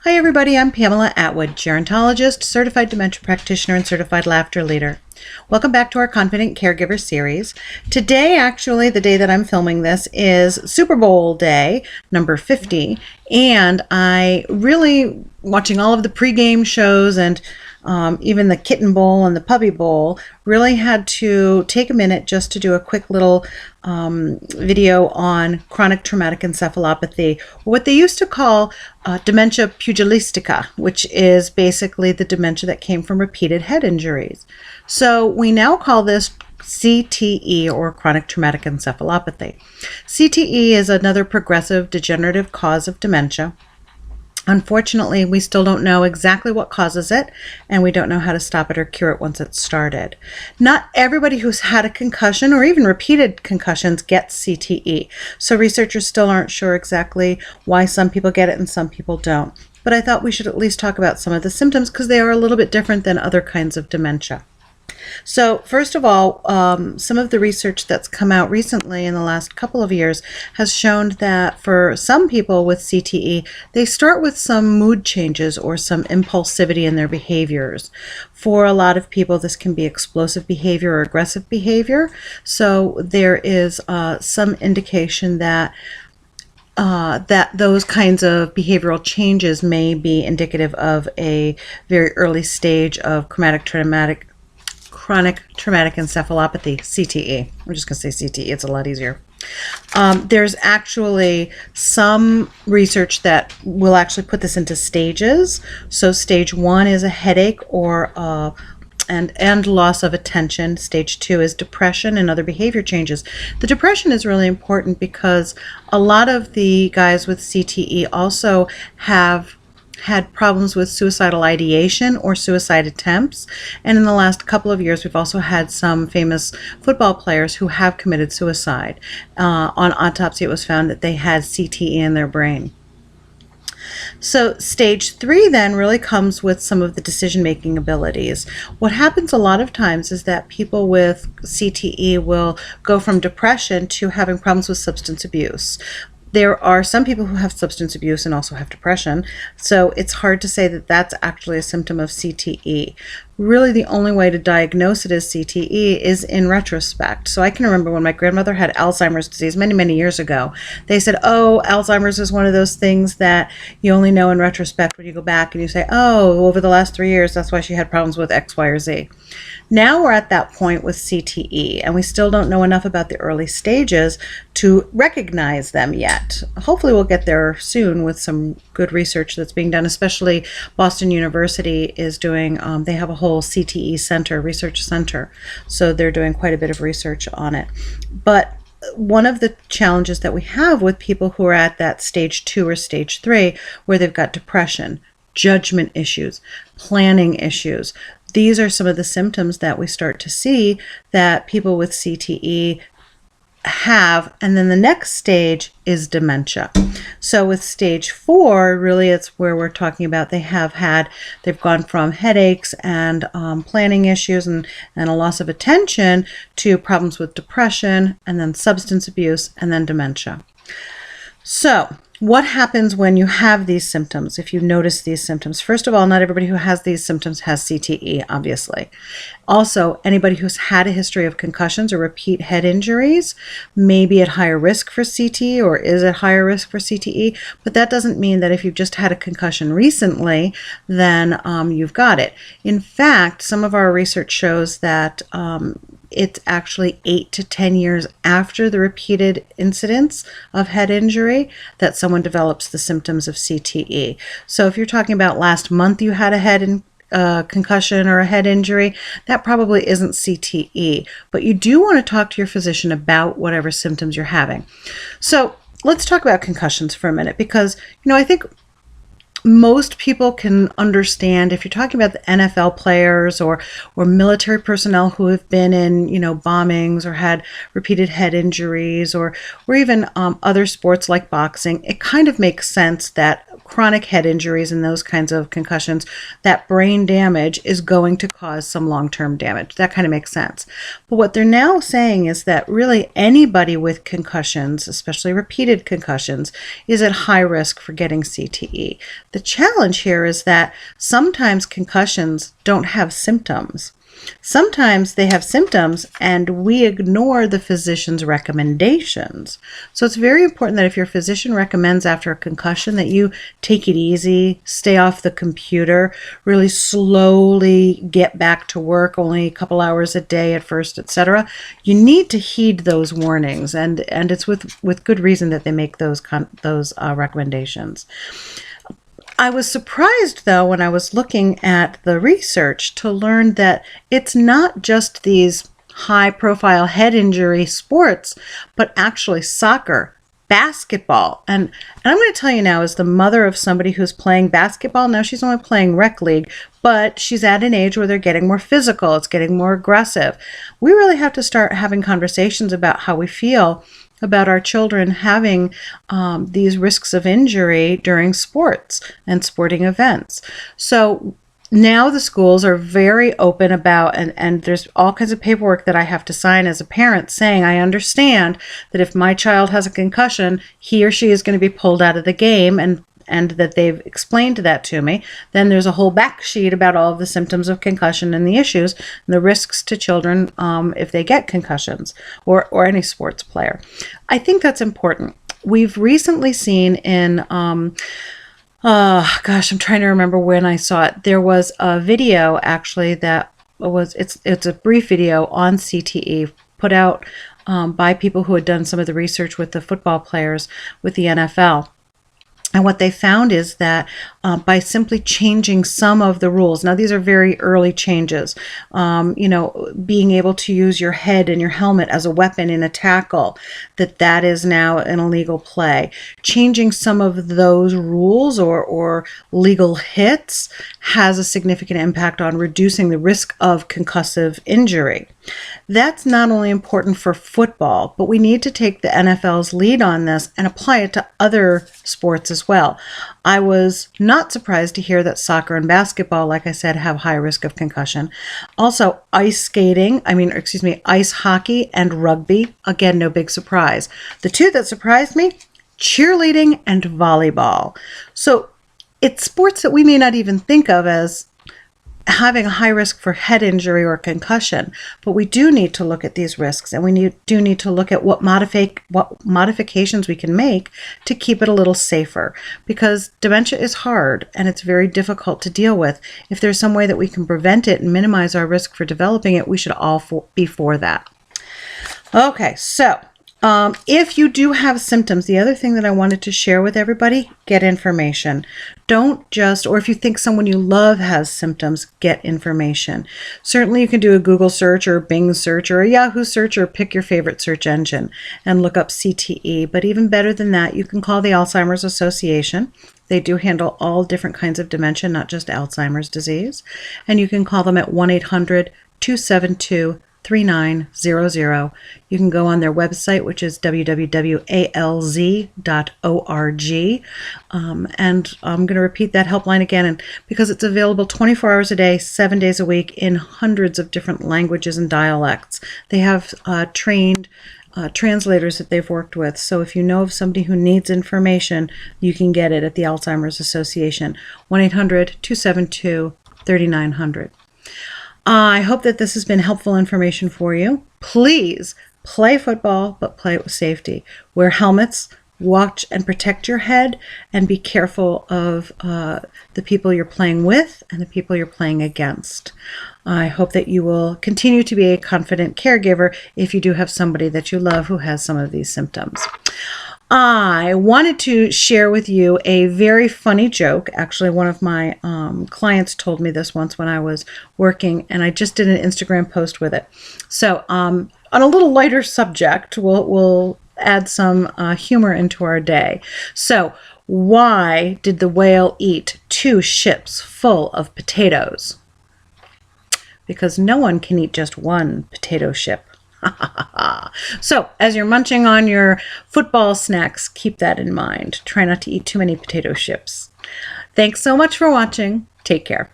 Hi everybody, I'm Pamela Atwood, gerontologist, certified dementia practitioner, and certified laughter leader. Welcome back to our Confident Caregiver series. Today, actually, the day that I'm filming this is Super Bowl day, number 50, and I really, watching all of the pregame shows and even the Kitten Bowl and the Puppy Bowl, really had to take a minute just to do a quick little video on chronic traumatic encephalopathy, what they used to call dementia pugilistica, which is basically the dementia that came from repeated head injuries. So we now call this CTE, or chronic traumatic encephalopathy. CTE is another progressive degenerative cause of dementia. Unfortunately, we still don't know exactly what causes it, and we don't know how to stop it or cure it once it's started. Not everybody who's had a concussion or even repeated concussions gets CTE, so researchers still aren't sure exactly why some people get it and some people don't. But I thought we should at least talk about some of the symptoms because they are a little bit different than other kinds of dementia. So first of all, some of the research that's come out recently in the last couple of years has shown that for some people with CTE, they start with some mood changes or some impulsivity in their behaviors. For a lot of people, this can be explosive behavior or aggressive behavior. So there is some indication that those kinds of behavioral changes may be indicative of a very early stage of chronic traumatic encephalopathy, CTE. I'm just going to say CTE, it's a lot easier. There's actually some research that will actually put this into stages. So stage 1 is a headache or and loss of attention. Stage 2 is depression and other behavior changes. The depression is really important because a lot of the guys with CTE also have had problems with suicidal ideation or suicide attempts. And in the last couple of years, we've also had some famous football players who have committed suicide. On autopsy, it was found that they had CTE in their brain. So stage 3 then really comes with some of the decision-making abilities. What happens a lot of times is that people with CTE will go from depression to having problems with substance abuse. There are some people who have substance abuse and also have depression, so it's hard to say that that's actually a symptom of CTE. Really, the only way to diagnose it as CTE is in retrospect. So I can remember when my grandmother had Alzheimer's disease many, many years ago. They said, oh, Alzheimer's is one of those things that you only know in retrospect when you go back and you say, oh, over the last 3 years, that's why she had problems with X, Y, or Z. Now we're at that point with CTE, and we still don't know enough about the early stages to recognize them yet. Hopefully we'll get there soon with some good research that's being done, especially Boston University is doing, they have a whole CTE center, research center, so they're doing quite a bit of research on it. But one of the challenges that we have with people who are at that stage 2 or stage 3, where they've got depression, judgment issues, planning issues, these are some of the symptoms that we start to see that people with CTE have. And then the next stage is dementia. So with stage 4, really it's where we're talking about they've gone from headaches and planning issues and a loss of attention to problems with depression and then substance abuse and then dementia. So what happens when you have these symptoms, if you notice these symptoms? First of all, not everybody who has these symptoms has CTE, obviously. Also, anybody who's had a history of concussions or repeat head injuries may be at higher risk for CTE or is at higher risk for CTE, but that doesn't mean that if you've just had a concussion recently, then you've got it. In fact, some of our research shows that it's actually 8 to 10 years after the repeated incidents of head injury that someone develops the symptoms of CTE. So if you're talking about last month you had a head concussion or a head injury, that probably isn't CTE, but you do want to talk to your physician about whatever symptoms you're having. So let's talk about concussions for a minute because, I think most people can understand if you're talking about the NFL players or military personnel who have been in, bombings or had repeated head injuries or even other sports like boxing, it kind of makes sense that chronic head injuries and those kinds of concussions, that brain damage is going to cause some long-term damage. That kind of makes sense. But what they're now saying is that really anybody with concussions, especially repeated concussions, is at high risk for getting CTE. The challenge here is that sometimes concussions don't have symptoms. Sometimes they have symptoms and we ignore the physician's recommendations. So it's very important that if your physician recommends after a concussion that you take it easy, stay off the computer, really slowly get back to work, only a couple hours a day at first, etc. You need to heed those warnings, and it's with good reason that they make those recommendations. I was surprised, though, when I was looking at the research to learn that it's not just these high-profile head injury sports, but actually soccer, basketball. And I'm going to tell you now, as the mother of somebody who's playing basketball, now she's only playing rec league, but she's at an age where they're getting more physical, it's getting more aggressive. We really have to start having conversations about how we feel about our children having these risks of injury during sports and sporting events. So now the schools are very open about, and there's all kinds of paperwork that I have to sign as a parent saying, I understand that if my child has a concussion, he or she is going to be pulled out of the game, and that they've explained that to me. Then there's a whole back sheet about all of the symptoms of concussion and the issues and the risks to children if they get concussions, or any sports player. I think that's important. We've recently seen in, I'm trying to remember when I saw it. There was a video actually that it's a brief video on CTE put out by people who had done some of the research with the football players with the NFL. And what they found is that by simply changing some of the rules, now these are very early changes, being able to use your head and your helmet as a weapon in a tackle, that is now an illegal play. Changing some of those rules or legal hits has a significant impact on reducing the risk of concussive injury. That's not only important for football, but we need to take the NFL's lead on this and apply it to other sports as well. I was not surprised to hear that soccer and basketball, like I said, have high risk of concussion. Also, ice hockey and rugby, again, no big surprise. The two that surprised me, cheerleading and volleyball. So it's sports that we may not even think of as having a high risk for head injury or concussion, but we do need to look at these risks, and we do need to look at what modifications we can make to keep it a little safer, because dementia is hard and it's very difficult to deal with. If there's some way that we can prevent it and minimize our risk for developing it, we should all be for that. Okay, so if you do have symptoms, the other thing that I wanted to share with everybody, get information. Don't just, or if you think someone you love has symptoms, get information. Certainly you can do a Google search or a Bing search or a Yahoo search, or pick your favorite search engine and look up CTE. But even better than that, you can call the Alzheimer's Association. They do handle all different kinds of dementia, not just Alzheimer's disease. And you can call them at 1-800-272-3900. You can go on their website, which is www.alz.org. And I'm going to repeat that helpline again, and because it's available 24 hours a day, 7 days a week in hundreds of different languages and dialects. They have trained translators that they've worked with. So if you know of somebody who needs information, you can get it at the Alzheimer's Association, 1-800-272-3900. I hope that this has been helpful information for you. Please play football, but play it with safety. Wear helmets, watch and protect your head, and be careful of the people you're playing with and the people you're playing against. I hope that you will continue to be a confident caregiver if you do have somebody that you love who has some of these symptoms. I wanted to share with you a very funny joke. Actually, one of my clients told me this once when I was working, and I just did an Instagram post with it. So on a little lighter subject, we'll add some humor into our day. So why did the whale eat 2 ships full of potatoes? Because no one can eat just one potato ship. So as you're munching on your football snacks, keep that in mind. Try not to eat too many potato chips. Thanks so much for watching. Take care.